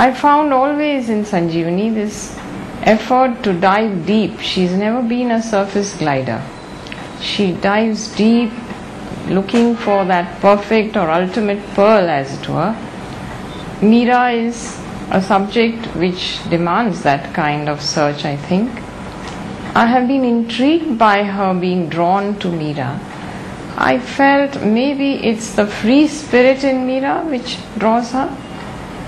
I found always in Sanjeevani this effort to dive deep. She's never been a surface glider. She dives deep, looking for that perfect or ultimate pearl, as it were. Meera is a subject which demands that kind of search, I think. I have been intrigued by her being drawn to Meera. I felt maybe it's the free spirit in Meera which draws her.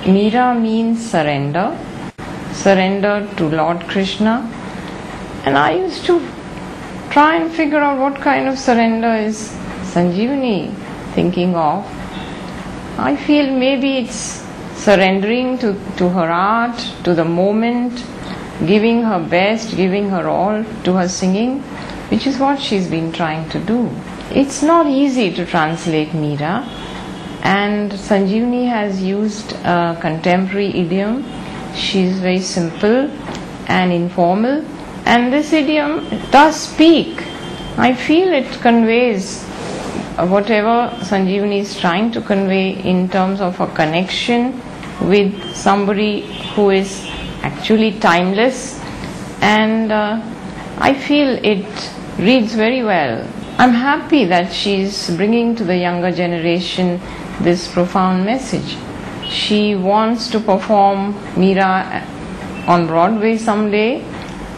Meera means surrender, surrender to Lord Krishna. And I used to try and figure out what kind of surrender is Sanjeevani thinking of. I feel maybe it's surrendering to her art, to the moment, giving her best, giving her all to her singing, which is what she's been trying to do. It's not easy to translate Meera, and Sanjeevani has used a contemporary idiom. She's very simple and informal, and this idiom does speak. I feel it conveys whatever Sanjeevani is trying to convey in terms of a connection with somebody who is actually timeless, and I feel it reads very well. I'm happy that she's bringing to the younger generation this profound message. She wants to perform Meera on Broadway someday,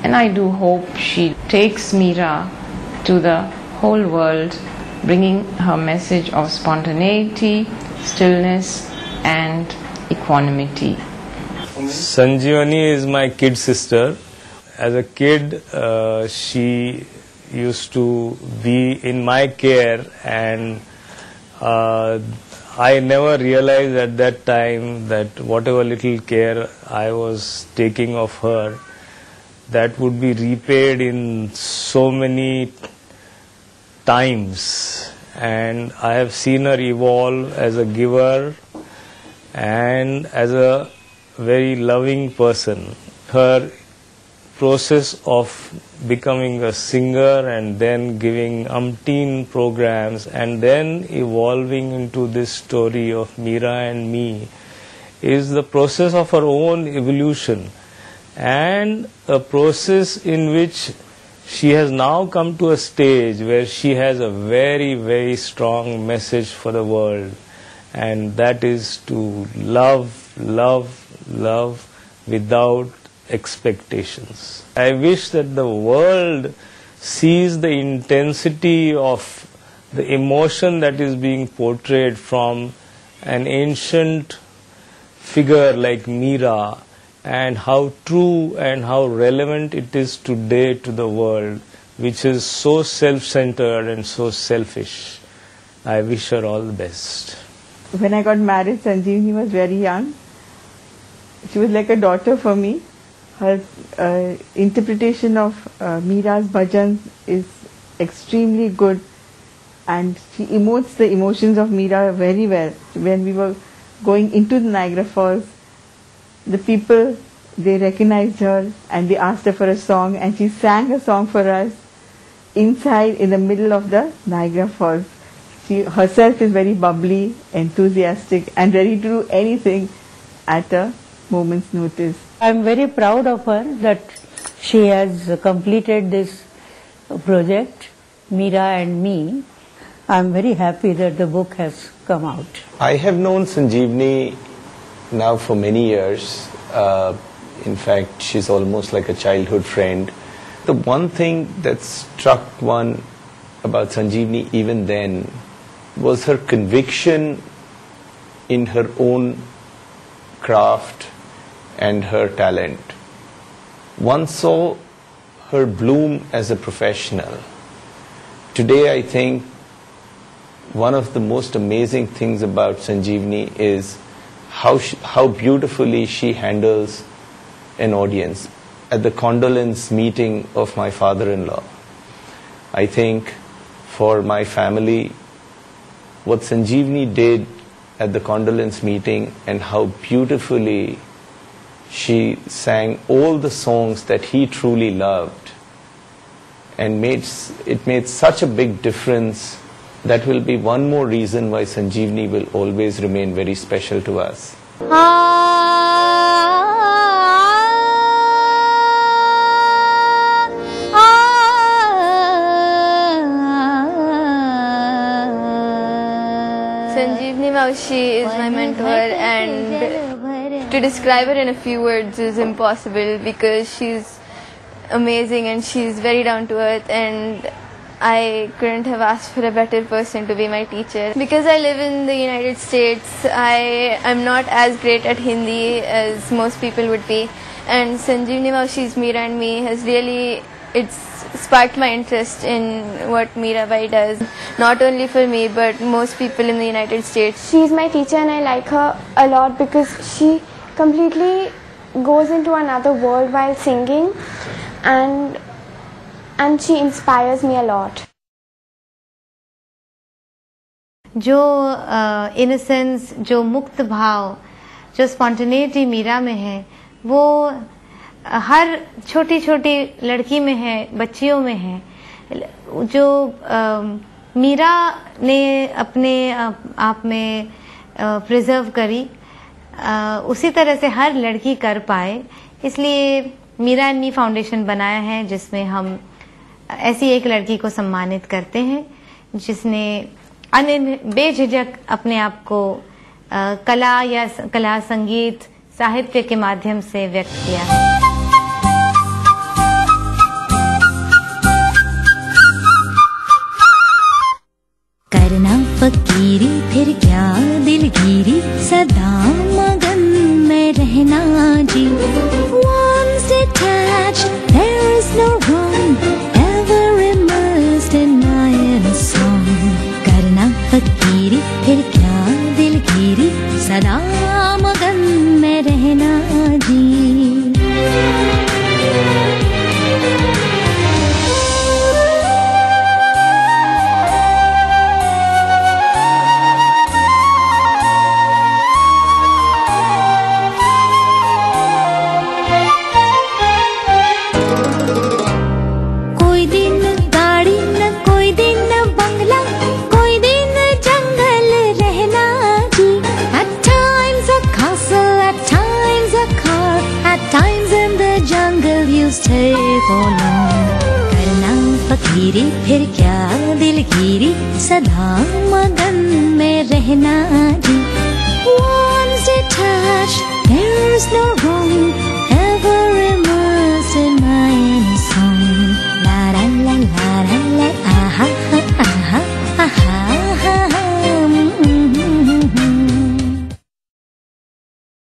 and I do hope she takes Meera to the whole world, bringing her message of spontaneity, stillness, and equanimity. Sanjeevani is my kid sister. As a kid, she used to be in my care, and I never realized at that time that whatever little care I was taking of her, that would be repaid in so many times. And I have seen her evolve as a giver and as a very loving person. Her process of becoming a singer and then giving umpteen programs and then evolving into this story of Meera and me is the process of her own evolution, and a process in which she has now come to a stage where she has a very, very strong message for the world, and that is to love, love, love without expectations. I wish that the world sees the intensity of the emotion that is being portrayed from an ancient figure like Meera, and how true and how relevant it is today to the world, which is so self-centered and so selfish. I wish her all the best. When I got married, Sanjeevani was very young. She was like a daughter for me. Her interpretation of Meera's bhajan is extremely good, and she emotes the emotions of Meera very well. When we were going into the Niagara Falls, the people, they recognized her and they asked her for a song, and she sang a song for us inside in the middle of the Niagara Falls. She herself is very bubbly, enthusiastic, and ready to do anything at a moment's notice. I am very proud of her that she has completed this project, Meera and Me. I am very happy that the book has come out. I have known Sanjeevani now for many years. In fact, she's almost like a childhood friend. The one thing that struck one about Sanjeevani even then was her conviction in her own craft and her talent. One saw her bloom as a professional. Today, I think one of the most amazing things about Sanjeevani is how beautifully she handles an audience. At the condolence meeting of my father-in-law, I think for my family, what Sanjeevani did at the condolence meeting and how beautifully she sang all the songs that he truly loved, and it made such a big difference. That will be one more reason why Sanjeevani will always remain very special to us. Sanjeevani Maushi is my mentor, and to describe her in a few words is impossible because she's amazing and she's very down to earth, and I couldn't have asked for a better person to be my teacher. Because I live in the United States, I am not as great at Hindi as most people would be, and Sanjeevani Maushi's Meera and Me has really, it's sparked my interest in what Meerabai does, not only for me but most people in the United States. She is my teacher and I like her a lot because she completely goes into another world while singing, and she inspires me a lot. जो innocence, जो मुक्त भाव, जो spontaneity Meera में है, वो हर छोटी छोटी लड़की में है, बच्चियों में है. जो मीरा ने अपने आप में प्रिजर्व करी, उसी तरह से हर लड़की कर पाए. इसलिए मीरा एंड मी फाउंडेशन बनाया है, जिसमें हम ऐसी एक लड़की को सम्मानित करते हैं जिसने बेझिझक अपने आप को कला, संगीत, साहित्य के माध्यम से व्यक्त किया है. करना फकीरी फिर क्या दिलगिरी, सदा मगन में रहना जी. Once detached, there is no wrong, ever immersed in my inner song. करना फकीरी फिर क्या दिलगिरी, सदा मगन में रहना जी. Stay for long. करना फकीरी फिर क्या दिलगिरी, सदा मगन में रहना जी. Once detached, there is no wrong, ever immersed in my inner song. La la la la la la, aha aha aha.